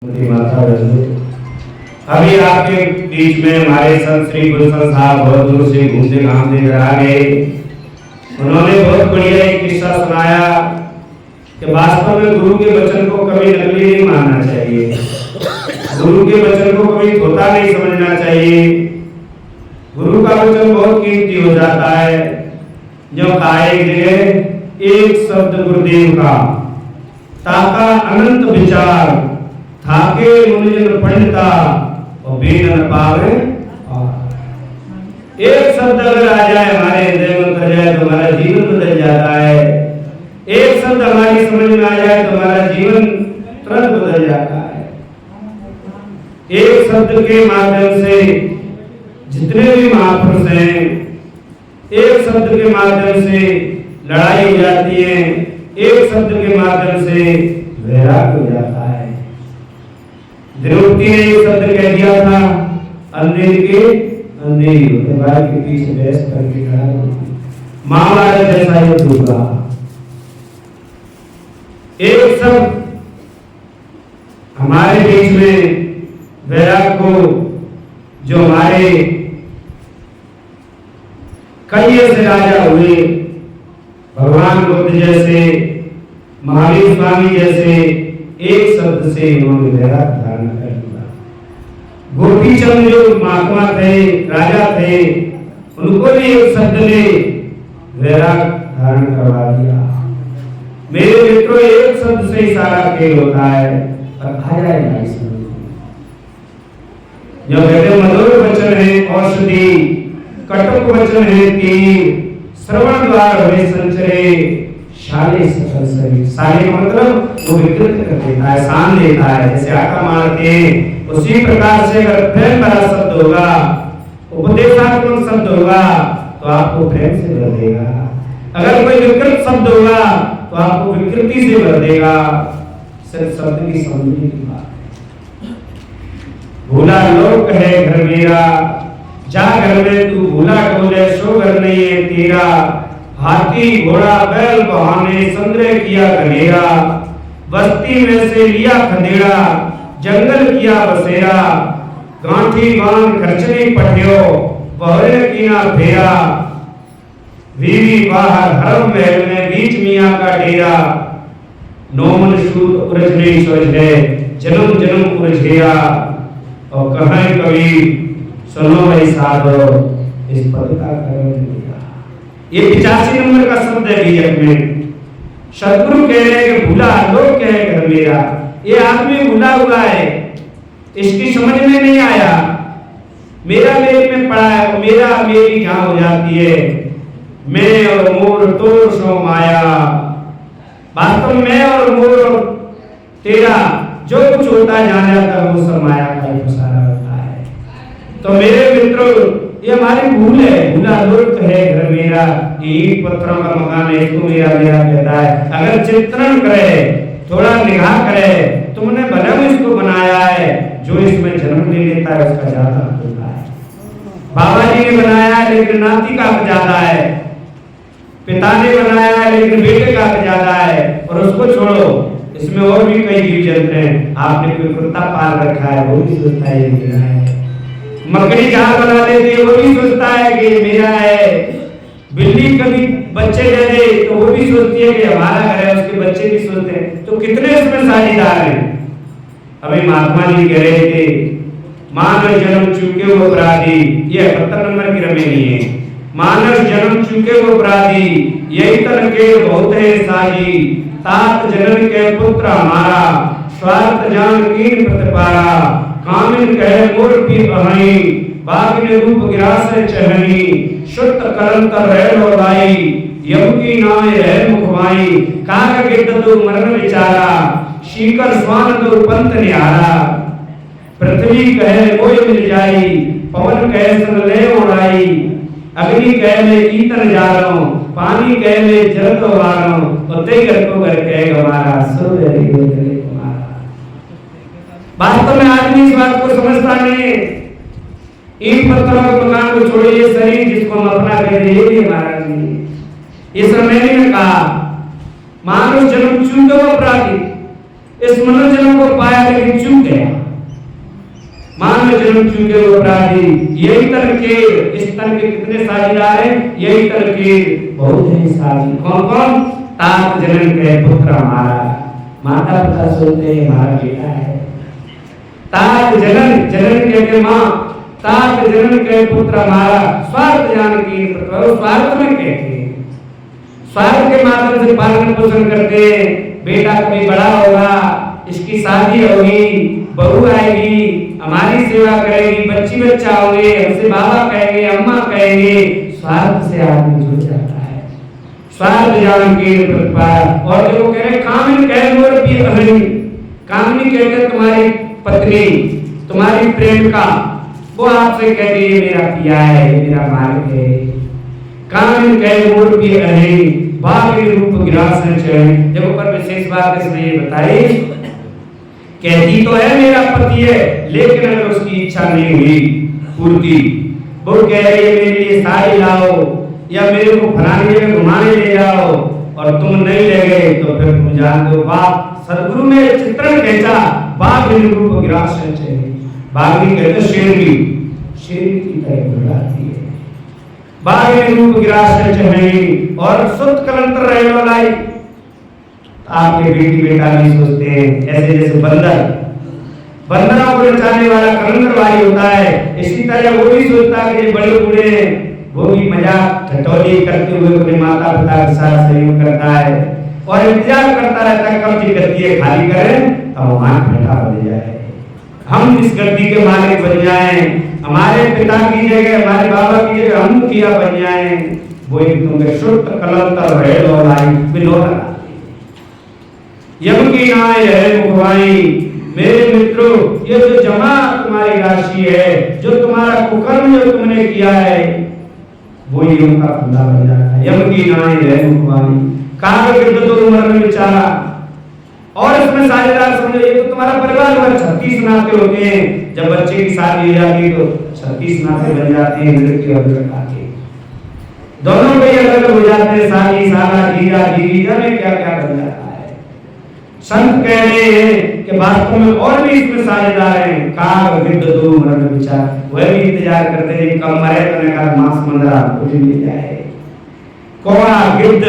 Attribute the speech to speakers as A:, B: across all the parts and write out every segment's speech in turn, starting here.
A: माता अभी आपके बीच में हमारे संत श्री गुलशन साहब बहुत दूर से घूमते घामते इधर आ गए। उन्होंने बहुत बढ़िया एक किस्सा सुनाया कि वास्तव में गुरु के वचन को कभी नकली नहीं मानना चाहिए, गुरु के वचन को कभी खोटा नहीं समझना चाहिए। गुरु का वचन बहुत कीमती हो जाता है। जो कहा एक शब्द गुरुदेव का ताका अनंत विचार थाके मुनिजन पंडिता और वेद न पावे। एक शब्द अगर आ जाए हमारे हृदय में उतर जाए तो हमारा जीवन बदल जाता है। एक शब्द हमारी समझ में आ जाए तो हमारा जीवन तुरंत बदल जाता है। एक शब्द के माध्यम से जितने भी महापुरुष हैं, एक शब्द के माध्यम से लड़ाई हो जाती है, एक शब्द के माध्यम से वैराग हो जाता है। द्रौपदी ने एक शब्द कह दिया था, अंधेर के अंधेरी होते भाई के पीछे बहस करके खड़ा होती महाभारत जैसा युद्ध होगा। एक शब्द हमारे बीच में वैराग को जो हमारे कई ऐसे राजा हुए, भगवान बुद्ध जैसे, महावीर स्वामी जैसे, एक शब्द से इन्होंने वैराग धारण कर लिया। गोपीचंद जो महात्मा थे, राजा थे, उनको भी एक शब्द ने वैराग धारण करवा दिया। मेरे मित्रों, एक शब्द से सारा खेल होता है और आ जाएगा इस जो कहते मधुर वचन है औषधि, कटुक वचन है तीर, श्रवण द्वार हुए संचरे, शाले सकल शरीर। शाले का मतलब वो विकृत कर देता है, शान देता है, जैसे आका मारते हैं। उसी प्रकार से अगर प्रेम भरा शब्द होगा, उपदेशात्मक शब्द होगा तो आपको प्रेम से भर देगा। अगर कोई विकृत शब्द होगा तो आपको विकृति से भर देगा। सिर्फ शब्द की समझने की बात है। भूला लोक है घर मेरा, जा घर में तू भूला डोले, सो घर नहीं है तेरा। हाथी घोड़ा बैल बहाने संग्रह किया गनेरा, बस्ती में से लिया खदेड़ा, जंगल किया बसेरा। गांठी बांध खर्चनी पठियो, बहरे कीना फेरा। बीवी बाहर हरम महल में बीच मियाँ का डेरा। नोमन सूत उरझ नहीं सोझे, जन्म जन्म उरझेया। और कहें कबीर सुनो भाई साधो, इस पद का करण लिया। ये 85 नंबर का शब्द है बीजक में। सदगुरु कह रहे हैं कि भूला लोग कहे घर मेरा। ये आदमी भूला हुआ है, इसकी समझ में नहीं आया, मेरा मेरे में पड़ा है, मेरा मेरी जहां हो जाती है। मैं और मोर तो सो माया। वास्तव में मैं और मोर और तेरा जो कुछ होता जाना जाता है वो सब माया का ही फसारा होता है। तो मेरे मित्रों, ये हमारी भूल है। भूला लोक है घर मेरा, ईंट पत्थरों का मकान है, इसको मेरा मेरा कहता है। अगर चित्रण करे, थोड़ा निगाह करे, तुमने भले में इसको बनाया है, जो इसमें जन्म ले लेता है उसका ज्यादा होता है। बाबा जी ने बनाया है लेकिन नाती का ज्यादा है, पिता ने बनाया है लेकिन बेटे का ज्यादा है। और उसको छोड़ो, इसमें और भी कई जीव जंतु हैं। आपने कोई कुत्ता पाल रखा है, वो भी सोचता है ये मेरा है। मकड़ी जाल बना देती है, वो भी सोचता है कि ये मेरा है। बिल्ली कभी बच्चे दे दे तो वो भी सोचती है कि हमारा घर है, उसके बच्चे भी सोचते हैं। तो कितने इसमें साझेदार हैं। अभी महात्मा जी कह रहे थे, मानव जन्म चूके वो अपराधी, ये 78 नंबर की रमेली है। मानव जन्म चूके वो अपराधी, यही तन के बहुत है साजी। तात जन्म के पुत्र हमारा, स्वार्थ जान कीन प्रतिपारा। कामिन कहे मोर भी अहई, बाग ने रूप गिरास चहनी। शुद्ध करंतर रह लोलाई, यम की नाय रह मुखवाई। काग गिद्ध दो मरण विचारा, शीकर स्वान दो पंत निहारा। पृथ्वी कहे मोय मिल जाई, पवन कहे सन ले उड़ाई। अग्नि कहे ले ईतन जालो, पानी कहे ले जल तो वारो। और ते घर को घर कहे हमारा, सूर्य रे तुम्हारा। वास्तव में आदमी इस बात को समझता नहीं है। ईंट पत्थरों के मकान को छोड़िए, शरीर जिसको हम अपना कहते हैं ये भी हमारा नहीं। इस रमेली ने कहा मानव जन्म चूके वो अपराधी, इस मनुष्य जन्म को पाया लेकिन चूक गया। मानव जन्म चूके वो अपराधी। यही तरह के इस तरह के कितने साझीदार हैं? यही तरह के बहुत हैं साझी। कौन कौन? तात जनन के पुत्र हमारा, माता पिता सोचते हैं हमारा बेटा है। तात जनन, जनन के माँ, तात जनन के पुत्र हमारा, स्वार्थ जान की प्रतिभा। स्वार्थ में कहते हैं, स्वार्थ के माध्यम से पालन पोषण करते हैं। बेटा कभी बड़ा होगा, इसकी शादी होगी, बहू आएगी, हमारी सेवा करेगी, बच्ची बच्चा होंगे, हमसे बाबा कहेंगे, अम्मा कहेंगे। स्वार्थ से आदमी जुड़ जाता है, स्वार्थ जान की प्रतिभा। और जो कह रहे कामिनी कह मोर भी अहनी, कामिनी कहते तुम्हारी पत्नी, तुम्हारी प्रेमिका, वो आपसे कहती है मेरा पिया है, मेरा मालिक है। कामिनी कह मोर भी अहनी, बाकी रूप गिरासन चढ़े। देखो पर विशेष बात इसमें ये बताई, कहती तो है मेरा पति है, लेकिन अगर उसकी इच्छा नहीं हुई पूर्ति, वो कह रही है मेरे लिए साड़ी लाओ या मेरे को फलानी जगह घुमाने ले जाओ, और तुम नहीं ले गए तो फिर तुम जान दो बाप। सदगुरु ने चित्रण कहता बाघ रूप गिरासन चढ़े। बाघी कहते शेरनी, शेरनी की तरह बुलाती है। बाघ रूप गिरासन चढ़े और सुत कलंतर रहे लाई। आपके बेटी बेटा नहीं सोचते हैं ऐसे जैसे बंदर, बंदरों को नचाने वाला कलंदर भाई होता है, इसी तरह वो भी सोचता है कि बड़े बूढ़े हैं, वो भी मजाक ठटोली करते हुए अपने माता पिता के साथ सहयोग करता है और इंतजार करता रहता है कब जी गद्दी खाली करें अब वहां बैठा हो जाए, हम इस गद्दी के मालिक बन जाएं, हमारे पिता की जगह हमारे बाबा की जगह हम मुखिया बन जाएं। वो एक तुम्हें शुद्ध कलंतर रहे लो लाई बिलोरा यम की नाय है मुखवाई। मेरे मित्रों, ये जो जमा तुम्हारी राशि है, जो तुम्हारा कुकर्म जो तुमने किया है, वो यम का फंदा बन जाता है। यम की नाय है मुखवाई, काग गिरद तो उम्र में बेचारा। और इसमें साझेदार समझो, ये तो तुम्हारा परिवार में 36 नाते होते हैं। जब बच्चे की शादी हो जाती है तो 36 नाते बन जाते हैं, लड़की और लड़का के दोनों के अलग हो जाते हैं, साली साला जीजा जीजी जाने क्या क्या बन जाता है। संत कह रहे हैं कि वास्तव में और भी इसमें साझेदार हैं। काग गिद्ध दो मरण विचार, वह भी इंतजार करते हैं कब मरे तो ने कहा मांस मंदरा कुछ मिल जाए। कौड़ा गिद्ध,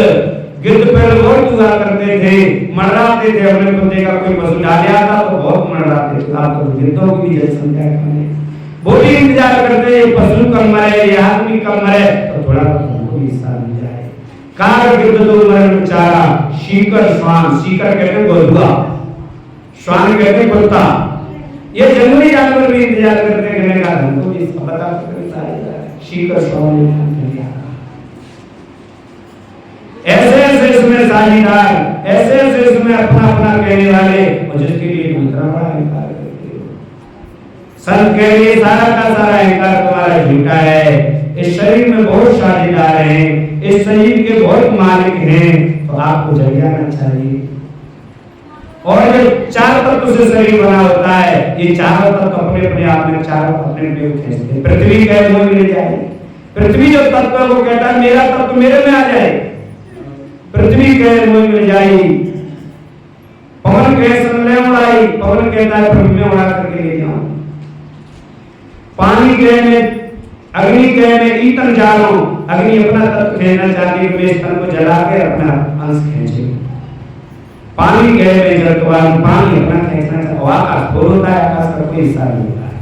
A: गिद्ध पहले बहुत जुआ करते थे, मरड़ाते थे, अपने कुत्ते का कोई पशु डाल आता तो बहुत मरड़ाते थे। आप तो गिद्धों की भी जैसे समझा करने वो भी इंतजार करते हैं पशु कब मरे या आदमी कब मरे तो थोड़ा उनको भी हिस्सा मिल जाए। काग गिद्ध दो मरण विचारा, शीकर श्वान, शीकर कहते हैं गोधुआ, श्वान कहते हैं कुत्ता। ये जंगली जानवर भी इंतजार करते हैं कहने का हमको भी इसका पता है। शीकर श्वान ऐसे ऐसे इसमें साझीदार, ऐसे ऐसे इसमें अपना अपना कहने वाले, और जिसके लिए दूसरा बड़ा अहंकार करते हो। संत कह रहे सारा का सारा अहंकार तुम्हारा झूठा है। इस शरीर में बहुत साझीदार हैं, इस शरीर के बहुत मालिक हैं, तो आपको जग जाना चाहिए। और जो चार तत्व से शरीर बना होता है, ये चारों तत्व अपने अपने आप में चारों अपने पे खींचते हैं। पृथ्वी कहे वो मिल जाए, पृथ्वी जो तत्व है वो कहता है मेरा तत्व मेरे में आ जाए, पृथ्वी कहे वो मिल जाए। पवन कहे सुन ले उड़ाई, पवन कहता है पृथ्वी में उड़ा करके ले जाऊं। पानी कहे में, अग्नि कहे में ईतन जानो, अग्नि अपना तत्व खींचना चाहती है, मेरे तन को जला के अपना अंश खींचे। पानी कहे में जलवायु, पानी अपना खींचना चाहता है। आकाश बोल होता है, आकाश का कोई हिस्सा नहीं होता है।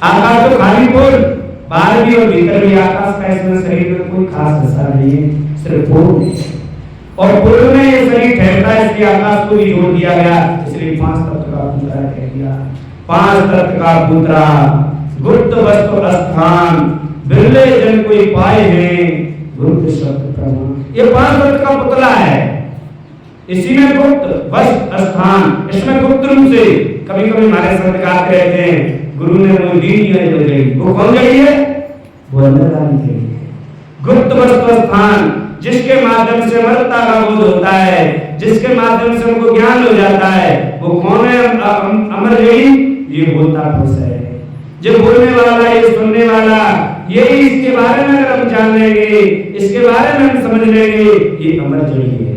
A: आकाश तो खाली बोल, बाहर भी और भीतर भी आकाश का इसमें शरीर में कोई खास हिस्सा नहीं है, सिर्फ बोल। और पूर्व में ये शरीर ठहरता है, इसलिए आकाश को भी जोड़ दिया गया, इसलिए 5 तत्व का पुत्रा कह दिया। 5 तत्व का पुत्रा, गुप्त वस्तु स्थान, बिरले जन कोई पाए हैं, गुप्त शब्द प्रमाण। ये 5 तत्व का पुतला है, इसी में गुप्त वस्तु स्थान, इसमें गुप्त रूप से कभी कभी हमारे संत गाते रहते हैं, गुरु ने वो दी है जो गई, वो कौन गई है? वो अन्नदान गई है। गुप्त वस्तु स्थान, जिसके माध्यम से अमरता का बोध होता है, जिसके माध्यम से उनको ज्ञान हो जाता है, वो कौन है? अमर यही ये बोलता पुरुष है, जो बोलने वाला, ये सुनने वाला, यही इसके बारे में अगर हम जान लेंगे, इसके बारे में हम समझ लेंगे, ये अमर जड़ी है,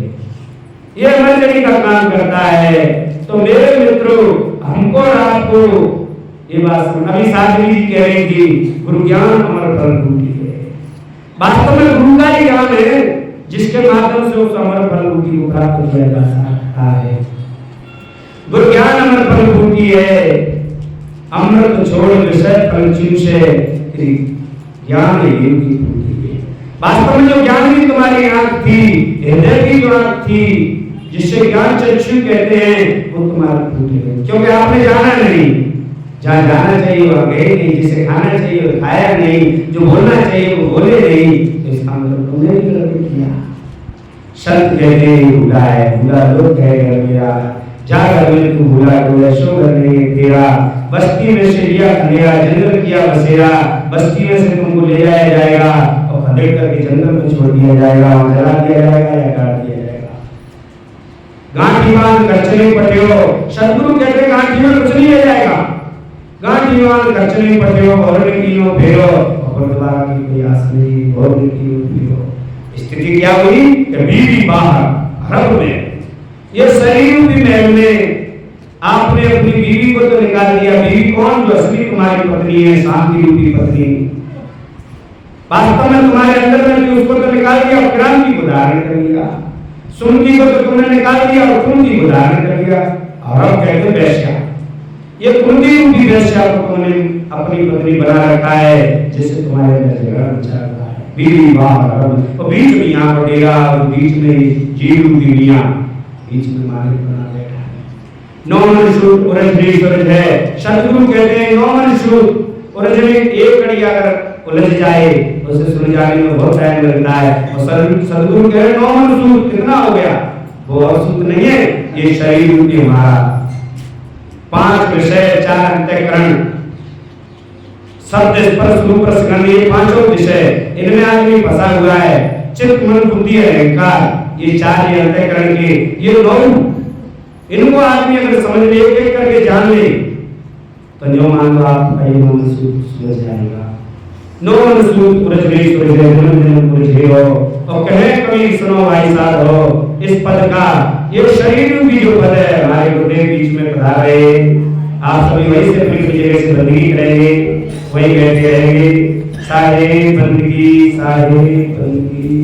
A: ये अमर जड़ी का काम करता है। तो मेरे मित्रों, हमको और आपको ये बात समझ, अभी साधवी जी कह रही थी गुरु ज्ञान अमर फल रूपी है। वास्तव में गुरु का ही ज्ञान है जिसके माध्यम से उस अमर फल रूपी को प्राप्त किया जा सकता है। गुरु ज्ञान अमर फल रूपी है। अमृत छोड़ विषय फल चूसे, ज्ञान ये की पूरी है। वास्तव में जो ज्ञान की तुम्हारी आंख थी, हृदय की जो आंख थी, जिससे ज्ञान चक्षु कहते हैं, वो तुम्हारा फूटे गए, क्योंकि आपने जाना नहीं, जहाँ जाना चाहिए वह गए नहीं, जिसे खाना चाहिए वो खाया नहीं, जो बोलना चाहिए वो बोले नहीं, तो इसका मतलब तुमने भी गलत किया। संत कहते हैं भूला है, भूला लोग कहेगा मेरा, जा घर में तू भूला तो ऐसो घर नहीं तेरा, बस्ती में से लिया खंडेरा, जंगल किया बसेरा, बस्ती में से तुमको ले जाया जाएगा और खदेड़ करके जंगल में छोड़ दिया जाएगा, वहां जला दिया जाएगा या काट दिया जाएगा। गांठी बांध कर चले पटियो, सदगुरु कहते हैं गांठी में कुछ नहीं ले जाएगा, गांठी बांध कर चले पटियो, और नीतियों फेरो, और दोबारा की कोई आस नहीं, और नीतियों फेरो। स्थिति क्या हुई कि बीवी बाहर हरब में, ये शरीर भी महल में आपने अपनी बीवी को तो निकाल दिया। बीवी कौन? जो असली तुम्हारी पत्नी है, शांति रूपी पत्नी, वास्तव में तुम्हारे अंदर में थी, उसको तो निकाल दिया और क्रांति को धारण कर लिया। सुमति को तो तुमने निकाल दिया और कुंती को धारण कर लिया। और अब कहते वैश्या, ये कुंती रूपी वैश्या को तुमने अपनी पत्नी बना रखा है, जिससे तुम्हारे अंदर झगड़ा मचा रहा है। बीवी बाहर और बीच में यहाँ पर डेरा, और बीच में जीव रूपी मियां, बीच में मालिक बना बैठा है। नौ मन शुद्ध उलझ है। सदगुरु कहते हैं नौ मन शुद्ध उलझ में एक कड़ी अगर उलझ जाए उसे सुलझाने में बहुत टाइम लगता है। और सदगुरु कह रहे नौ मन शुद्ध, कितना हो गया? वो अशुद्ध नहीं है, ये शरीर रूपी हमारा 5 विषय 4 अंतःकरण, शब्द स्पर्श रूप रस गंध, ये 5 विषय, इनमें आदमी फंसा हुआ है। चित्त मन बुद्धि अहंकार, ये 4 ये अंतःकरण के, ये 9, इनको आदमी अगर समझ ले, एक एक करके जान ले, तो जो मान लो आपका ये मन सुलझ जाएगा। नो मन सूत उलझे सुलझे जन्म जन्म उलझे हो, और कहे कभी सुनो भाई साथ हो इस पद का, ये शरीर भी जो पद है हमारे गुरुदेव बीच में पधारे। आप सभी वही से अपनी जगह से बंदगी करेंगे, वही कहते रहेंगे सारे बंदगी सारे बंदगी।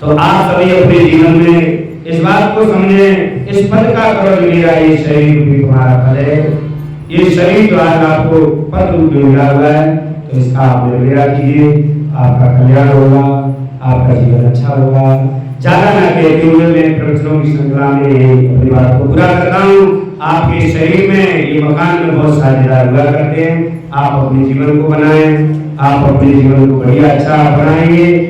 A: तो आप सभी अपने जीवन में इस बात को समझे, इस पद का करो मेरा ये शरीर भी तुम्हारा पद है। ये शरीर जो आज आपको पद रूप में मिला हुआ है, तो इसका आप निर्णय कीजिए, आपका कल्याण होगा, आपका जीवन अच्छा होगा। ज्यादा ना कहते हुए मैं प्रवचनों की श्रृंखला में अपनी बात को पूरा करता हूँ। आपके शरीर में ये मकान में बहुत साझेदार हुआ करते हैं। आप अपने जीवन को बनाएं, आप अपने जीवन को बढ़िया अच्छा बनाएंगे।